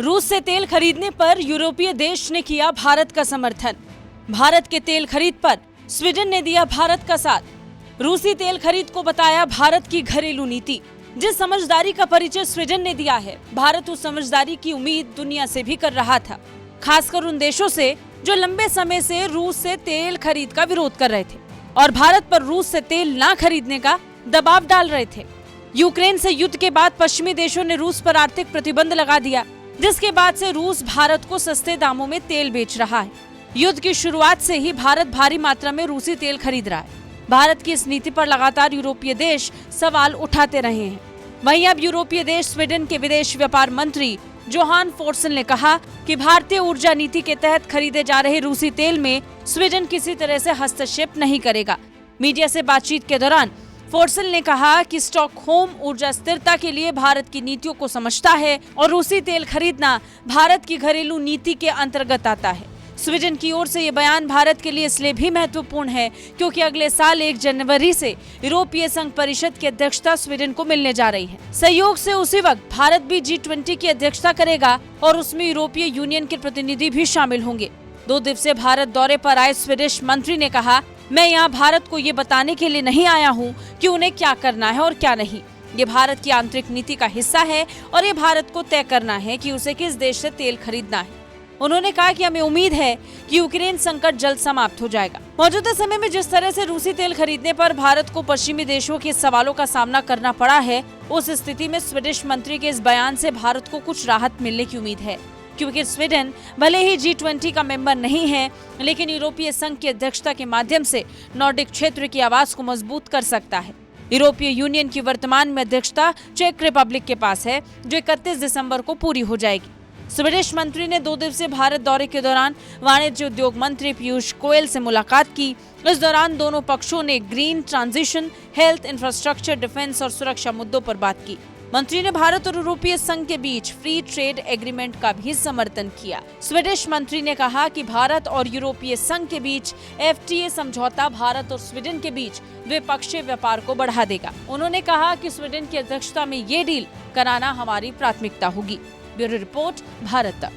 रूस से तेल खरीदने पर यूरोपीय देश ने किया भारत का समर्थन। भारत के तेल खरीद पर स्वीडन ने दिया भारत का साथ। रूसी तेल खरीद को बताया भारत की घरेलू नीति। जिस समझदारी का परिचय स्वीडन ने दिया है, भारत उस समझदारी की उम्मीद दुनिया से भी कर रहा था, खासकर उन देशों से जो लंबे समय से रूस से तेल खरीद का विरोध कर रहे थे और भारत पर रूस से तेल न खरीदने का दबाव डाल रहे थे। यूक्रेन से युद्ध के बाद पश्चिमी देशों ने रूस पर आर्थिक प्रतिबंध लगा दिया, जिसके बाद से रूस भारत को सस्ते दामों में तेल बेच रहा है। युद्ध की शुरुआत से ही भारत भारी मात्रा में रूसी तेल खरीद रहा है। भारत की इस नीति पर लगातार यूरोपीय देश सवाल उठाते रहे हैं। वहीं अब यूरोपीय देश स्वीडन के विदेश व्यापार मंत्री जोहान फोर्सल ने कहा कि भारतीय ऊर्जा नीति के तहत खरीदे जा रहे रूसी तेल में स्वीडन किसी तरह से हस्तक्षेप नहीं करेगा। मीडिया से बातचीत के दौरान फोर्सल ने कहा कि स्टॉकहोम ऊर्जा स्थिरता के लिए भारत की नीतियों को समझता है और रूसी तेल खरीदना भारत की घरेलू नीति के अंतर्गत आता है। स्वीडन की ओर से ये बयान भारत के लिए इसलिए भी महत्वपूर्ण है क्योंकि अगले साल 1 जनवरी से यूरोपीय संघ परिषद की अध्यक्षता स्वीडन को मिलने जा रही है। संयोग से उसी वक्त भारत भी G20 की अध्यक्षता करेगा और उसमें यूरोपीय यूनियन के प्रतिनिधि भी शामिल होंगे। 2 दिवसीय भारत दौरे पर आए स्वीडिश मंत्री ने कहा, मैं यहाँ भारत को ये बताने के लिए नहीं आया हूँ कि उन्हें क्या करना है और क्या नहीं। ये भारत की आंतरिक नीति का हिस्सा है और ये भारत को तय करना है कि उसे किस देश से तेल खरीदना है। उन्होंने कहा कि हमें उम्मीद है कि यूक्रेन संकट जल्द समाप्त हो जाएगा। मौजूदा समय में जिस तरह से रूसी तेल खरीदने पर भारत को पश्चिमी देशों के सवालों का सामना करना पड़ा है, उस स्थिति में स्वीडिश मंत्री के इस बयान से भारत को कुछ राहत मिलने की उम्मीद है, क्योंकि स्वीडन भले ही G20 का मेंबर नहीं है, लेकिन यूरोपीय संघ की अध्यक्षता के माध्यम से नॉर्डिक क्षेत्र की आवाज को मजबूत कर सकता है। यूरोपीय यूनियन की वर्तमान में अध्यक्षता चेक रिपब्लिक के पास है, जो 31 दिसंबर को पूरी हो जाएगी। स्वीडिश मंत्री ने 2 दिवसीय भारत दौरे के दौरान वाणिज्य उद्योग मंत्री पीयूष गोयल से मुलाकात की। इस दौरान दोनों पक्षों ने green transition, health, infrastructure, defence और सुरक्षा मुद्दों पर बात की। मंत्री ने भारत और यूरोपीय संघ के बीच फ्री ट्रेड एग्रीमेंट का भी समर्थन किया। स्वीडिश मंत्री ने कहा कि भारत और यूरोपीय संघ के बीच FTA समझौता भारत और स्वीडन के बीच द्विपक्षीय व्यापार को बढ़ा देगा। उन्होंने कहा कि स्वीडन की अध्यक्षता में ये डील कराना हमारी प्राथमिकता होगी। ब्यूरो रिपोर्ट, भारत तक।